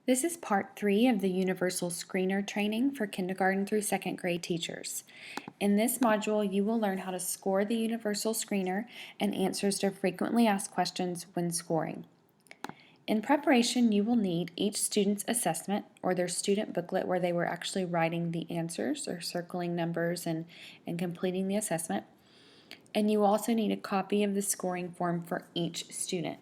This is part 3 of the Universal Screener training for kindergarten through 2nd grade teachers. In this module, you will learn how to score the Universal Screener and answers to frequently asked questions when scoring. In preparation, you will need each student's assessment or their student booklet where they were actually writing the answers or circling numbers and completing the assessment. And you also need a copy of the scoring form for each student.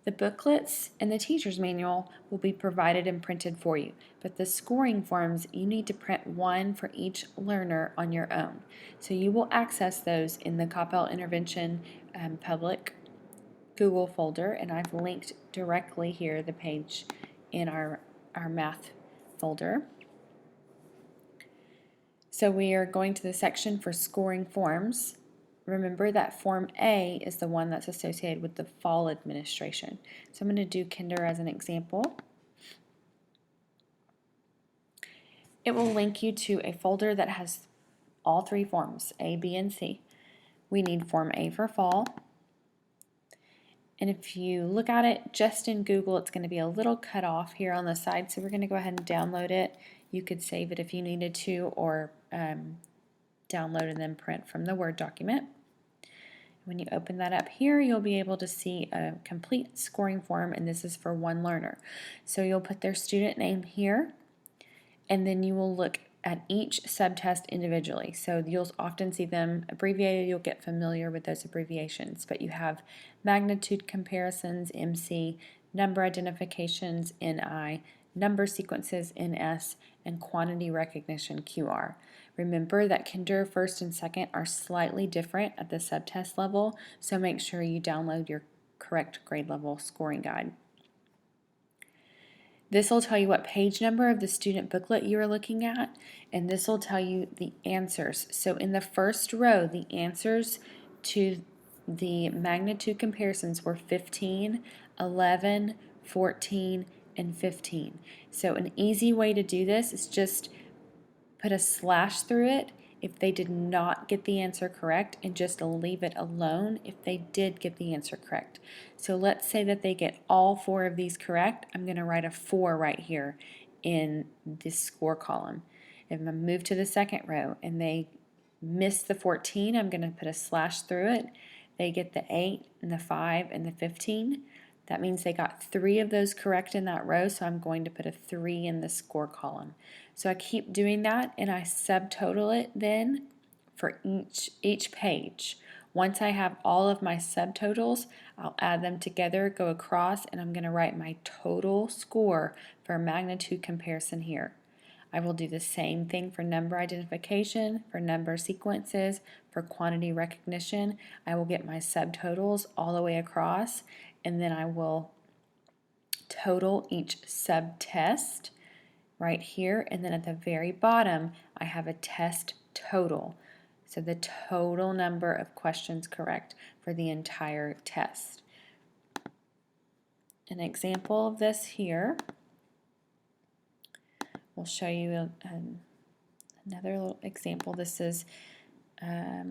The booklets and the teacher's manual will be provided and printed for you, but the scoring forms, you need to print one for each learner on your own. So you will access those in the Coppell Intervention public Google folder, and I've linked directly here the page in our math folder. So we are going to the section for scoring forms. Remember that Form A is the one that's associated with the fall administration. So I'm going to do Kinder as an example. It will link you to a folder that has all three forms, A, B, and C. We need Form A for fall. And if you look at it just in Google, it's going to be a little cut off here on the side. So we're going to go ahead and download it. You could save it if you needed to, or download and then print from the Word document. When you open that up here, you'll be able to see a complete scoring form, and this is for one learner. So you'll put their student name here, and then you will look at each subtest individually. So you'll often see them abbreviated. You'll get familiar with those abbreviations, but you have magnitude comparisons, MC, number identifications, NI, number sequences, NS, and quantity recognition, QR. Remember that Kinder first and second are slightly different at the subtest level, so make sure you download your correct grade level scoring guide. This will tell you what page number of the student booklet you are looking at, and this will tell you the answers. So in the first row, the answers to the magnitude comparisons were 15, 11, 14, and 15. So an easy way to do this is just put a slash through it if they did not get the answer correct, and just leave it alone if they did get the answer correct. So let's say that they get all 4 of these correct. I'm going to write a 4 right here in this score column. If I move to the second row and they miss the 14, I'm going to put a slash through it. They get the 8 and the 5 and the 15. That means they got 3 of those correct in that row, so I'm going to put a 3 in the score column. So I keep doing that, and I subtotal it then for each page. Once I have all of my subtotals, I'll add them together, go across, and I'm going to write my total score for magnitude comparison here. I will do the same thing for number identification, for number sequences, for quantity recognition. I will get my subtotals all the way across, and then I will total each subtest right here, and then at the very bottom I have a test total. So the total number of questions correct for the entire test. An example of this here. We'll show you another little example. This is, I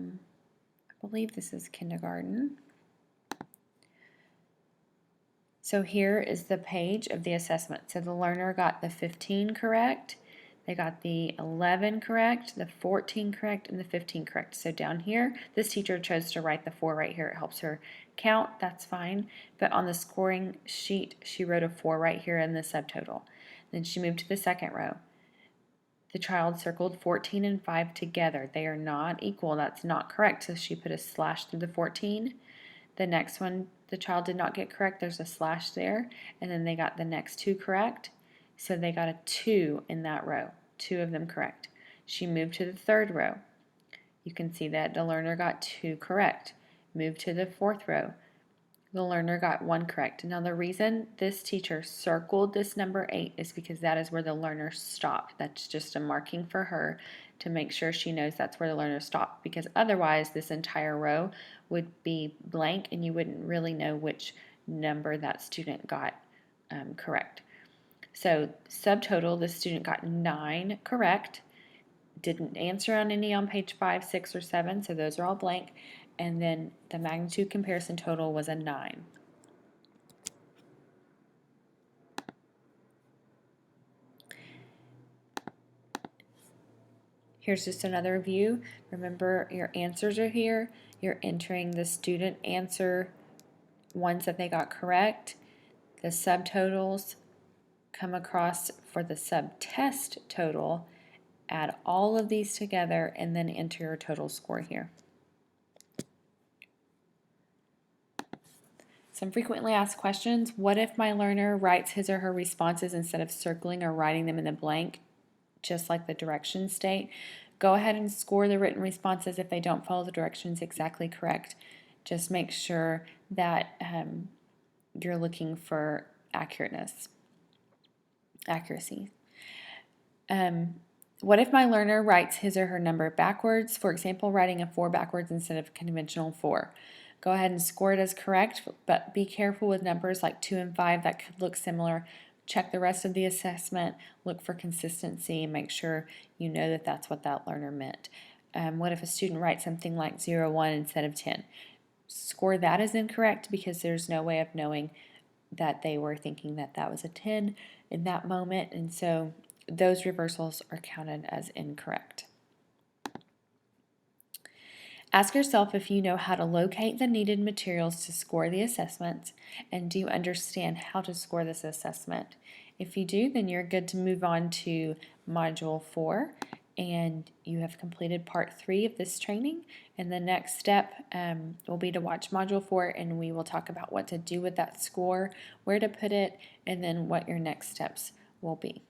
believe this is kindergarten. So here is the page of the assessment. So the learner got the 15 correct, they got the 11 correct, the 14 correct, and the 15 correct. So down here, this teacher chose to write the 4 right here. It helps her count, that's fine. But on the scoring sheet, she wrote a 4 right here in the subtotal. Then she moved to the second row. The child circled 14 and 5 together. They are not equal. That's not correct. So she put a slash through the 14. The next one, the child did not get correct. There's a slash there. And then they got the next 2 correct. So they got a 2 in that row. 2 of them correct. She moved to the third row. You can see that the learner got 2 correct. Moved to the fourth row. The learner got 1 correct. Now the reason this teacher circled this number 8 is because that is where the learner stopped. That's just a marking for her to make sure she knows that's where the learner stopped, because otherwise this entire row would be blank and you wouldn't really know which number that student got correct. So subtotal, the student got 9 correct. Didn't answer on any on page 5, 6, or 7, so those are all blank. And then the magnitude comparison total was a 9. Here's just another view. Remember, your answers are here. You're entering the student answer ones that they got correct. The subtotals come across for the subtest total. Add all of these together and then enter your total score here. Some frequently asked questions. What if my learner writes his or her responses instead of circling or writing them in the blank, just like the directions state? Go ahead and score the written responses if they don't follow the directions exactly correct. Just make sure that you're looking for accuracy. What if my learner writes his or her number backwards? For example, writing a 4 backwards instead of conventional 4. Go ahead and score it as correct, but be careful with numbers like 2 and 5 that could look similar. Check the rest of the assessment, look for consistency, and make sure you know that that's what that learner meant. What if a student writes something like 0, 1 instead of 10? Score that as incorrect because there's no way of knowing that they were thinking that that was a 10 in that moment, and so those reversals are counted as incorrect. Ask yourself if you know how to locate the needed materials to score the assessment, and do you understand how to score this assessment? If you do, then you're good to move on to Module 4, and you have completed Part 3 of this training. And the next step will be to watch Module 4, and we will talk about what to do with that score, where to put it, and then what your next steps will be.